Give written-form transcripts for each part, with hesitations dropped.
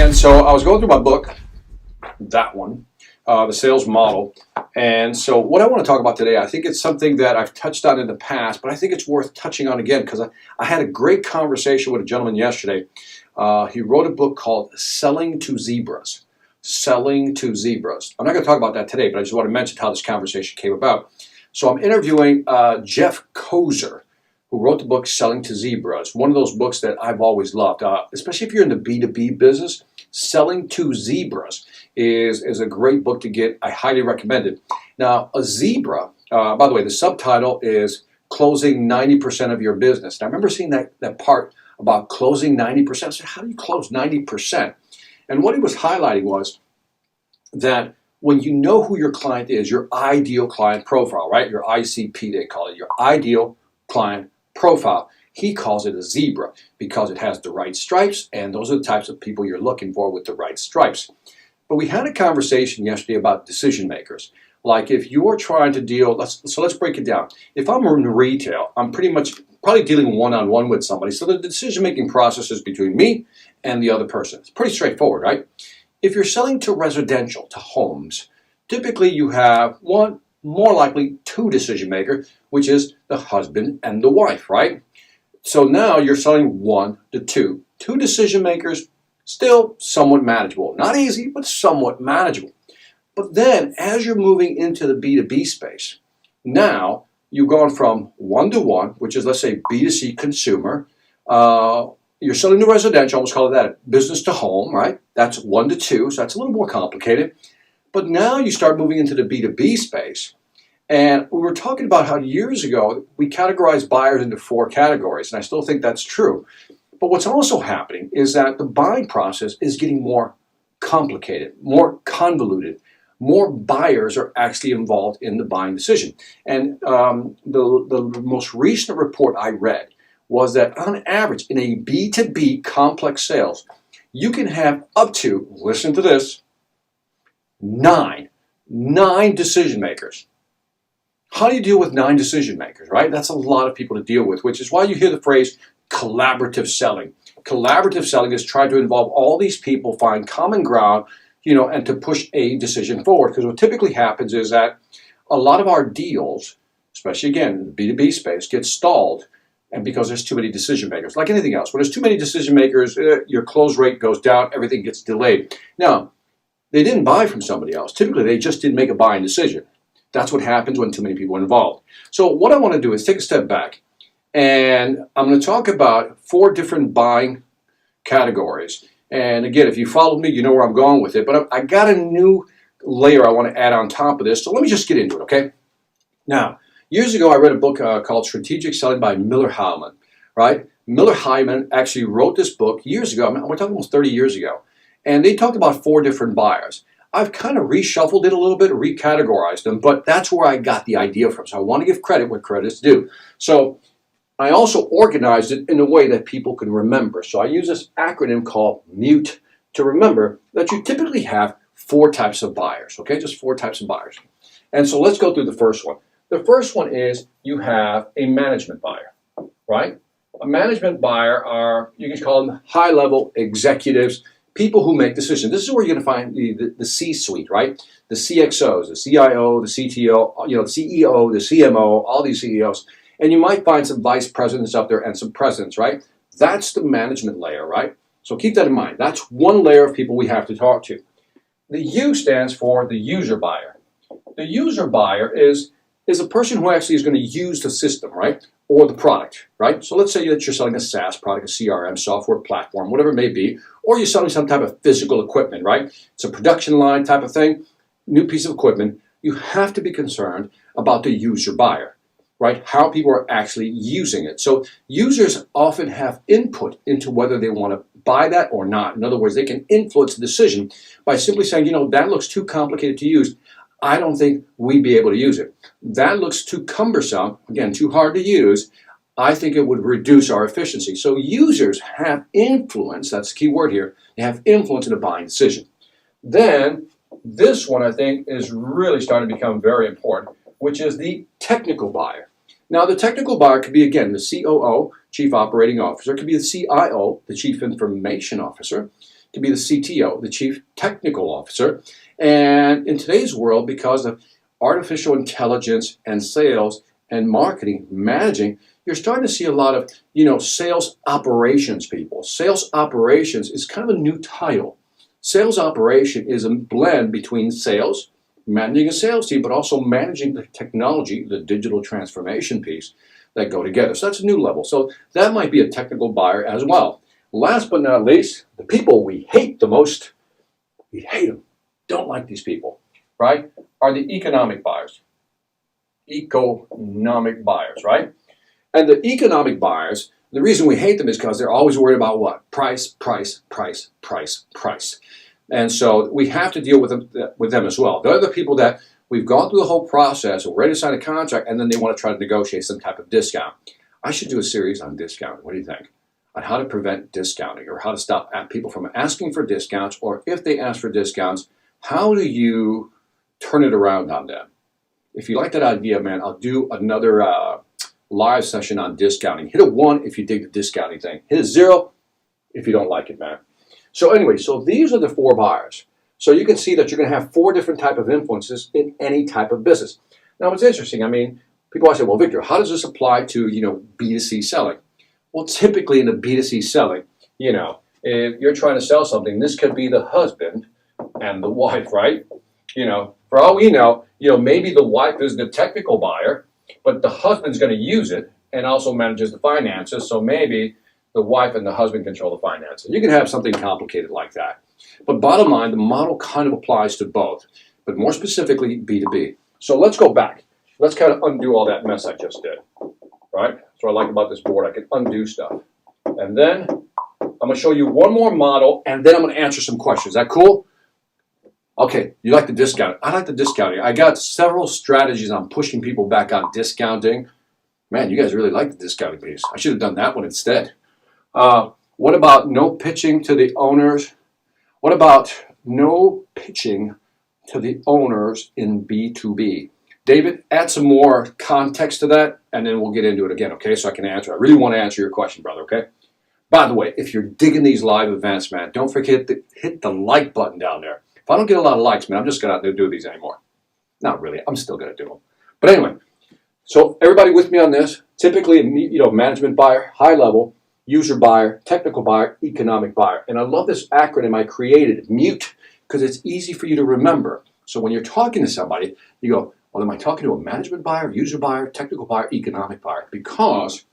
And so I was going through my book, that one, the sales model. And so what I want to talk about today, I think it's something that I've touched on in the past, but I think it's worth touching on again because I had a great conversation with a gentleman yesterday. He wrote a book called Selling to Zebras. Selling to Zebras. I'm not going to talk about that today, but I just want to mention how this conversation came about. So I'm interviewing Jeff Kozer, who wrote the book Selling to Zebras, one of those books that I've always loved, especially if you're in the B2B business. Selling to Zebras is a great book to get. I highly recommend it. Now, a zebra, by the way, the subtitle is Closing 90% of Your Business. And I remember seeing that part about closing 90%. I said, how do you close 90%? And what he was highlighting was that when you know who your client is, your ideal client profile, right? Your ICP, they call it, your ideal client profile. He calls it a zebra because it has the right stripes, and those are the types of people you're looking for with the right stripes. But we had a conversation yesterday about decision makers. Like if you're trying to deal, let's break it down. If I'm in retail, I'm probably dealing one-on-one with somebody. So the decision-making process is between me and the other person. It's pretty straightforward, right? If you're selling to residential, to homes, typically you have one, more likely two decision makers, which is the husband and the wife, right? So now you're selling one to two. Two decision makers, still somewhat manageable. Not easy, but somewhat manageable. But then as you're moving into the B2B space, now you've gone from one-to-one, which is, let's say, B2C consumer. You're selling to residential, let's call it that, business to home, right? That's 1 to 2, so that's a little more complicated. But now you start moving into the B2B space. And we were talking about how years ago we categorized buyers into 4 categories, and I still think that's true. But what's also happening is that the buying process is getting more complicated, more convoluted. More buyers are actually involved in the buying decision. And the most recent report I read was that on average in a B2B complex sales, you can have up to, listen to this, nine decision makers. How do you deal with 9 decision makers, right? That's a lot of people to deal with, which is why you hear the phrase collaborative selling. Collaborative selling is trying to involve all these people, find common ground, and to push a decision forward. Because what typically happens is that a lot of our deals, especially again in the B2B space, get stalled, and because there's too many decision makers. Like anything else, when there's too many decision makers, your close rate goes down, everything gets delayed. Now, they didn't buy from somebody else. Typically, they just didn't make a buying decision. That's what happens when too many people are involved. So what I want to do is take a step back, and I'm going to talk about 4 different buying categories. And again, if you followed me, you know where I'm going with it. But I got a new layer I want to add on top of this. So let me just get into it, okay? Now, years ago, I read a book called Strategic Selling by Miller Hallman, right? Miller Hallman actually wrote this book years ago. We're talking almost 30 years ago. And they talked about 4 different buyers. I've kind of reshuffled it a little bit, recategorized them, but that's where I got the idea from. So I want to give credit where credit's due. So I also organized it in a way that people can remember. So I use this acronym called MUTE to remember that you typically have 4 types of buyers, okay? Just 4 types of buyers. And so let's go through the first one. The first one is you have a management buyer, right? A management buyer are, you can call them high-level executives, people who make decisions. This is where you're going to find the C-suite, right? The CXOs, the CIO, the CTO, the CEO, the CMO, all these CEOs. And you might find some vice presidents up there and some presidents, right? That's the management layer, right? So keep that in mind. That's one layer of people we have to talk to. The U stands for the user buyer. The user buyer is a person who actually is going to use the system, right? Or the product, right? So let's say that you're selling a SaaS product, a CRM software platform, whatever it may be, or you're selling some type of physical equipment, right? It's a production line type of thing, new piece of equipment. You have to be concerned about the user buyer, right? How people are actually using it. So users often have input into whether they want to buy that or not. In other words, they can influence the decision by simply saying, that looks too complicated to use. I don't think we'd be able to use it. That looks too cumbersome, again, too hard to use. I think it would reduce our efficiency. So users have influence, that's the key word here, they have influence in the buying decision. Then this one I think is really starting to become very important, which is the technical buyer. Now the technical buyer could be, again, the COO, Chief Operating Officer, it could be the CIO, the Chief Information Officer, to be the CTO, the Chief Technical Officer. And in today's world, because of artificial intelligence and sales and marketing, managing, you're starting to see a lot of, sales operations people. Sales operations is kind of a new title. Sales operation is a blend between sales, managing a sales team, but also managing the technology, the digital transformation piece that go together. So that's a new level. So that might be a technical buyer as well. Last but not least, the people we hate the most, we hate them, don't like these people, right, are the economic buyers. Economic buyers, right? And the economic buyers, the reason we hate them is because they're always worried about what? Price, price, price, price, price. And so we have to deal with them as well. They're the people that we've gone through the whole process, we're ready to sign a contract, and then they want to try to negotiate some type of discount. I should do a series on discounting. What do you think? On how to prevent discounting, or how to stop people from asking for discounts, or if they ask for discounts, how do you turn it around on them? If you like that idea, man, I'll do another live session on discounting. Hit a 1 if you dig the discounting thing. Hit a 0 if you don't like it, man. So anyway, so these are the 4 buyers. So you can see that you're going to have 4 different type of influences in any type of business. Now, what's interesting, I mean, people always say, well, Victor, how does this apply to, B2C selling? Well, typically in the B2C selling, if you're trying to sell something, this could be the husband and the wife, right? For all we know, maybe the wife is the technical buyer, but the husband's going to use it and also manages the finances. So maybe the wife and the husband control the finances. You can have something complicated like that. But bottom line, the model kind of applies to both, but more specifically B2B. So let's go back. Let's kind of undo all that mess I just did, right? That's what I like about this board. I can undo stuff. And then I'm going to show you one more model, and then I'm going to answer some questions. Is that cool? Okay, you like the discounting. I like the discounting. I got several strategies on pushing people back on discounting. Man, you guys really like the discounting piece. I should have done that one instead. What about no pitching to the owners? What about no pitching to the owners in B2B? David, add some more context to that, and then we'll get into it again, okay? So I can answer. I really want to answer your question, brother, okay? By the way, if you're digging these live events, man, don't forget to hit the like button down there. If I don't get a lot of likes, man, I'm just going to do these anymore. Not really. I'm still going to do them. But anyway, so everybody with me on this? Typically, management buyer, high level, user buyer, technical buyer, economic buyer. And I love this acronym I created, MUTE, because it's easy for you to remember. So when you're talking to somebody, you go, well, am I talking to a management buyer, user buyer, technical buyer, economic buyer? Because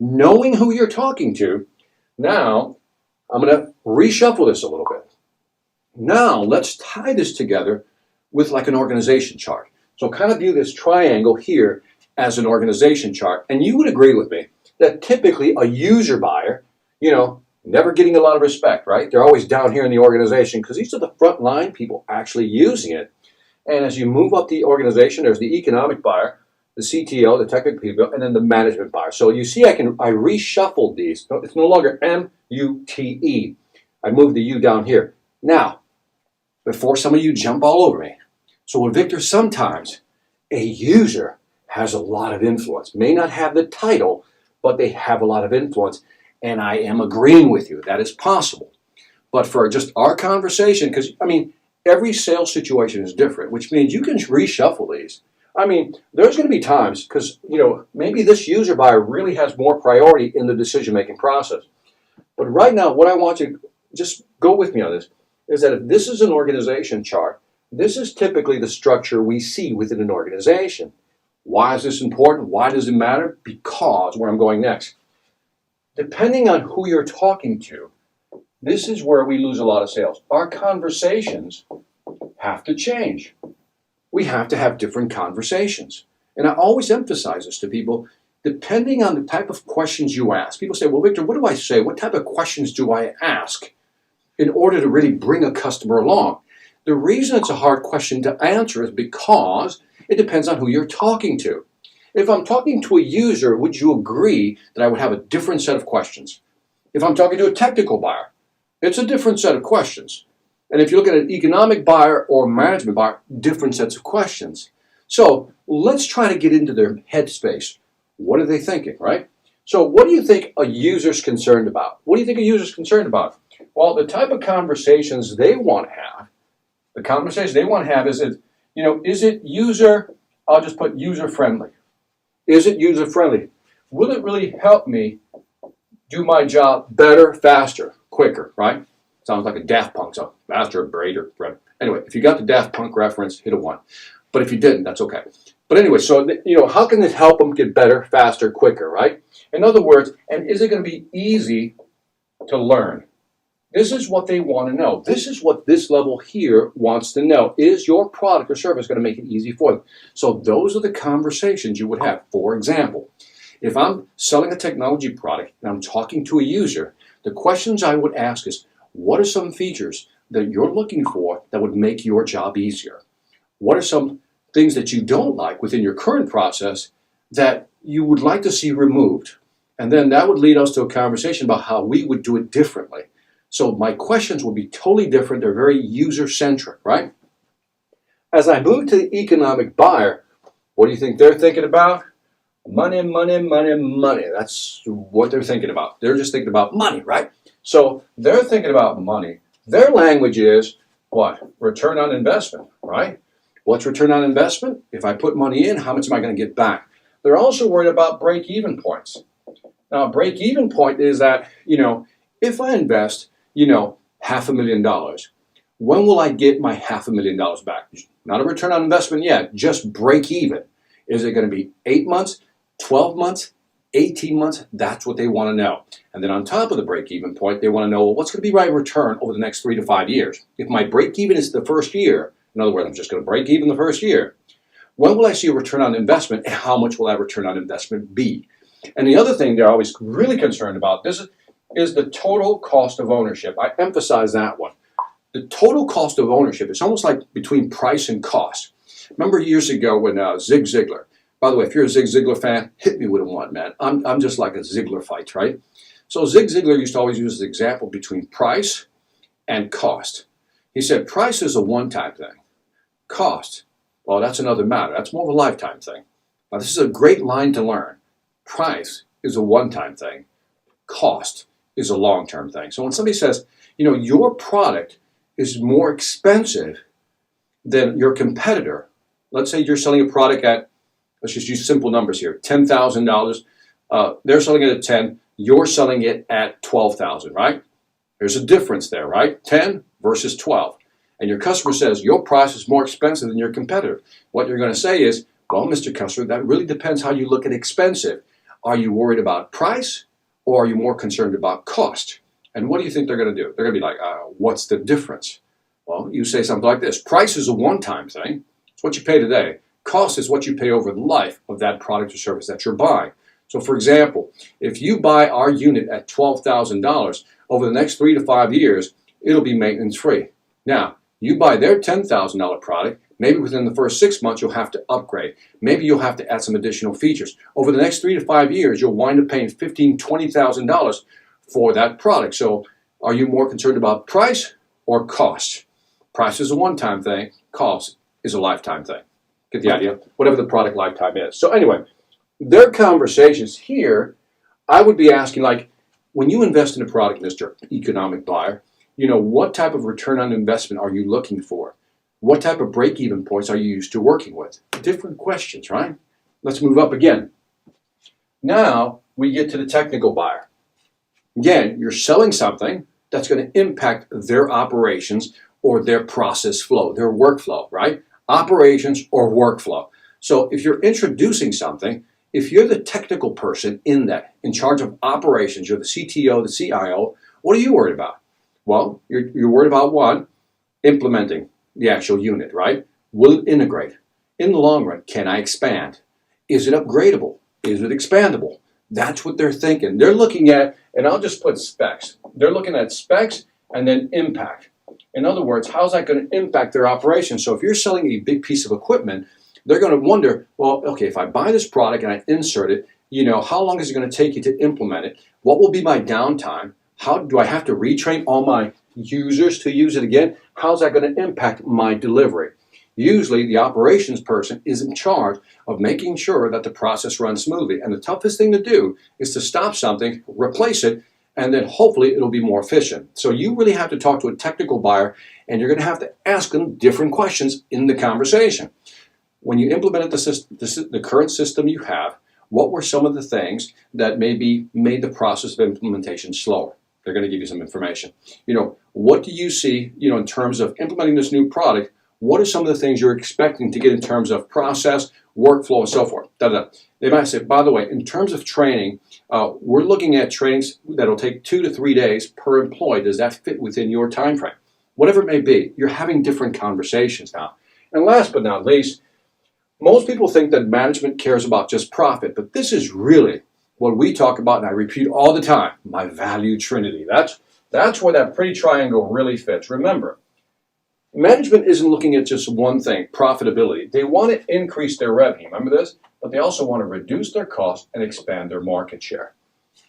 knowing who you're talking to, now I'm going to reshuffle this a little bit. Now, let's tie this together with like an organization chart. So kind of view this triangle here as an organization chart. And you would agree with me that typically a user buyer, never getting a lot of respect, right? They're always down here in the organization because these are the front line people actually using it. And as you move up the organization, there's the economic buyer, the CTO, the technical people, and then the management buyer. So you see I reshuffled these. It's no longer M-U-T-E. I moved the U down here. Now, before some of you jump all over me. So with Victor, sometimes a user has a lot of influence. May not have the title, but they have a lot of influence. And I am agreeing with you. That is possible. But for just our conversation, because, every sales situation is different, which means you can reshuffle these. There's going to be times, because, maybe this user buyer really has more priority in the decision-making process. But right now, what I want you to just go with me on this is that if this is an organization chart, this is typically the structure we see within an organization. Why is this important? Why does it matter? Because, where I'm going next, depending on who you're talking to, this is where we lose a lot of sales. Our conversations have to change. We have to have different conversations. And I always emphasize this to people, depending on the type of questions you ask. People say, well, Victor, what do I say? What type of questions do I ask in order to really bring a customer along? The reason it's a hard question to answer is because it depends on who you're talking to. If I'm talking to a user, would you agree that I would have a different set of questions? If I'm talking to a technical buyer, it's a different set of questions. And if you look at an economic buyer or management buyer, different sets of questions. So let's try to get into their headspace. What are they thinking, right? So what do you think a user's concerned about? What do you think a user's concerned about? Well, the type of conversations they want to have, the conversation they want to have is, is it user, I'll just put user friendly. Is it user friendly? Will it really help me do my job better, faster, quicker, right? Sounds like a Daft Punk song, faster, greater. Anyway, if you got the Daft Punk reference, hit a 1. But if you didn't, that's okay. But anyway, so, how can this help them get better, faster, quicker, right? In other words, and is it going to be easy to learn? This is what they want to know. This is what this level here wants to know. Is your product or service going to make it easy for them? So those are the conversations you would have. For example, if I'm selling a technology product and I'm talking to a user, the questions I would ask is, what are some features that you're looking for that would make your job easier? What are some things that you don't like within your current process that you would like to see removed? And then that would lead us to a conversation about how we would do it differently. So my questions will be totally different. They're very user-centric, right? As I move to the economic buyer, what do you think they're thinking about? Money, money, money, money. That's what they're thinking about. They're just thinking about money, right? So they're thinking about money. Their language is what? Return on investment, right? What's return on investment? If I put money in, how much am I going to get back? They're also worried about break-even points. Now, a break-even point is that, if I invest, $500,000, when will I get my $500,000 back? Not a return on investment yet, just break even. Is it going to be 8 months, 12 months, 18 months? That's what they want to know. And then on top of the break-even point, they want to know, well, what's going to be my return over the next 3 to 5 years? If my break-even is the first year, in other words, I'm just going to break even the first year, when will I see a return on investment, and how much will that return on investment be? And the other thing they're always really concerned about, this is the total cost of ownership. I emphasize that one. The total cost of ownership is almost like between price and cost. Remember years ago when Zig Ziglar, by the way, if you're a Zig Ziglar fan, hit me with a 1, man. I'm just like a Ziglar fight, right? So Zig Ziglar used to always use the example between price and cost. He said price is a one-time thing. Cost, well, that's another matter. That's more of a lifetime thing. Now, this is a great line to learn. Price is a one-time thing. Cost is a long-term thing. So when somebody says, your product is more expensive than your competitor, let's say you're selling a product at, let's just use simple numbers here, $10,000. They're selling it at 10. You're selling it at 12,000, right? There's a difference there, right? 10 versus 12. And your customer says your price is more expensive than your competitor. What you're going to say is, well, Mr. Customer, that really depends how you look at expensive. Are you worried about price, or are you more concerned about cost? And what do you think they're going to do? They're going to be like, what's the difference? Well, you say something like this. Price is a one-time thing. It's what you pay today. Cost is what you pay over the life of that product or service that you're buying. So, for example, if you buy our unit at $12,000, over the next 3 to 5 years, it'll be maintenance-free. Now, you buy their $10,000 product, maybe within the first 6 months you'll have to upgrade. Maybe you'll have to add some additional features. Over the next 3 to 5 years, you'll wind up paying $15,000, $20,000 for that product. So are you more concerned about price or cost? Price is a one-time thing. Cost is a lifetime thing. Get the idea? Whatever the product lifetime is. So anyway, their conversations here, I would be asking, like, when you invest in a product, Mr. Economic Buyer, what type of return on investment are you looking for? What type of break-even points are you used to working with? Different questions, right? Let's move up again. Now we get to the technical buyer. Again, you're selling something that's going to impact their operations or their process flow, their workflow, right? Operations or workflow. So if you're introducing something, if you're the technical person in charge of operations, you're the CTO, the CIO, what are you worried about? Well, you're worried about one, implementing the actual unit, right? Will it integrate? In the long run, can I expand? Is it upgradable? Is it expandable? That's what they're thinking. They're looking at, and I'll just put specs. They're looking at specs and then impact. In other words, how's that going to impact their operation? So if you're selling a big piece of equipment, they're going to wonder, well, okay, if I buy this product and I insert it, how long is it going to take you to implement it? What will be my downtime? How do I have to retrain all my users to use it again? How's that going to impact my delivery? Usually the operations person is in charge of making sure that the process runs smoothly. And the toughest thing to do is to stop something, replace it, and then hopefully it'll be more efficient. So you really have to talk to a technical buyer, and you're going to have to ask them different questions in the conversation. When you implemented the current system you have, what were some of the things that maybe made the process of implementation slower? They're going to give you some information. What do you see, in terms of implementing this new product? What are some of the things you're expecting to get in terms of process, workflow, and so forth? They might say, by the way, in terms of training, we're looking at trainings that'll take 2 to 3 days per employee. Does that fit within your time frame? Whatever it may be, you're having different conversations now. And last but not least, most people think that management cares about just profit, but this is really what we talk about, and I repeat all the time, my value trinity. That's where that pretty triangle really fits. Remember, management isn't looking at just one thing, profitability. They want to increase their revenue, remember this? But they also want to reduce their costs and expand their market share.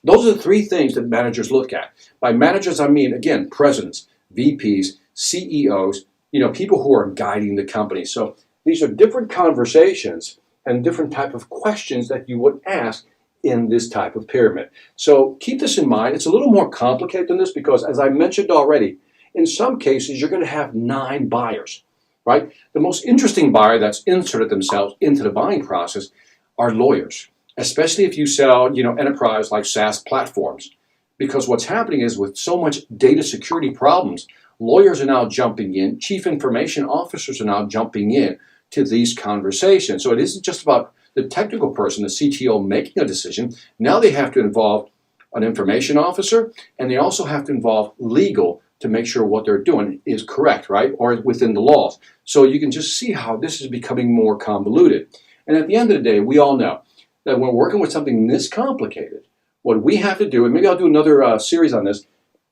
Those are the 3 things that managers look at. By managers, I mean, again, presidents, VPs, CEOs, people who are guiding the company. So these are different conversations and different type of questions that you would ask in this type of pyramid. So keep this in mind. It's a little more complicated than this because, as I mentioned already, in some cases, you're going to have 9 buyers, right? The most interesting buyer that's inserted themselves into the buying process are lawyers, especially if you sell, enterprise like SaaS platforms. Because what's happening is with so much data security problems, lawyers are now jumping in, chief information officers are now jumping in to these conversations. So it isn't just about the technical person, the CTO, making a decision. Now they have to involve an information officer, and they also have to involve legal to make sure what they're doing is correct, right, or within the laws. So you can just see how this is becoming more convoluted. And at the end of the day, we all know that when we're working with something this complicated, what we have to do, and maybe I'll do another series on this,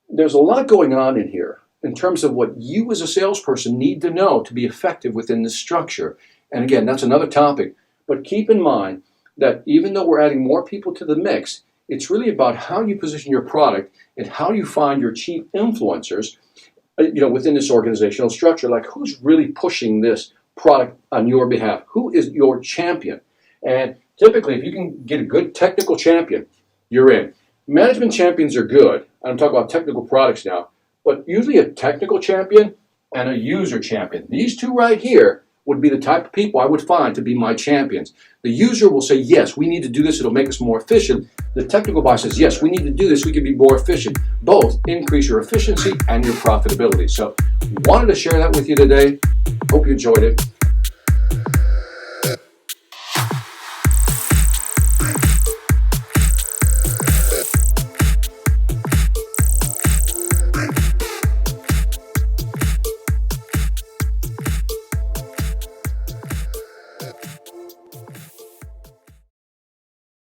there's a lot going on in here in terms of what you as a salesperson need to know to be effective within this structure. And again, that's another topic. But keep in mind that even though we're adding more people to the mix, it's really about how you position your product and how you find your chief influencers, within this organizational structure. Like, who's really pushing this product on your behalf? Who is your champion? And typically, if you can get a good technical champion, you're in. Management champions are good. I'm talking about technical products now. But usually a technical champion and a user champion. These 2 right here would be the type of people I would find to be my champions. The user will say, yes, we need to do this. It'll make us more efficient. The technical buyer says, yes, we need to do this. We can be more efficient. Both increase your efficiency and your profitability. So wanted to share that with you today. Hope you enjoyed it.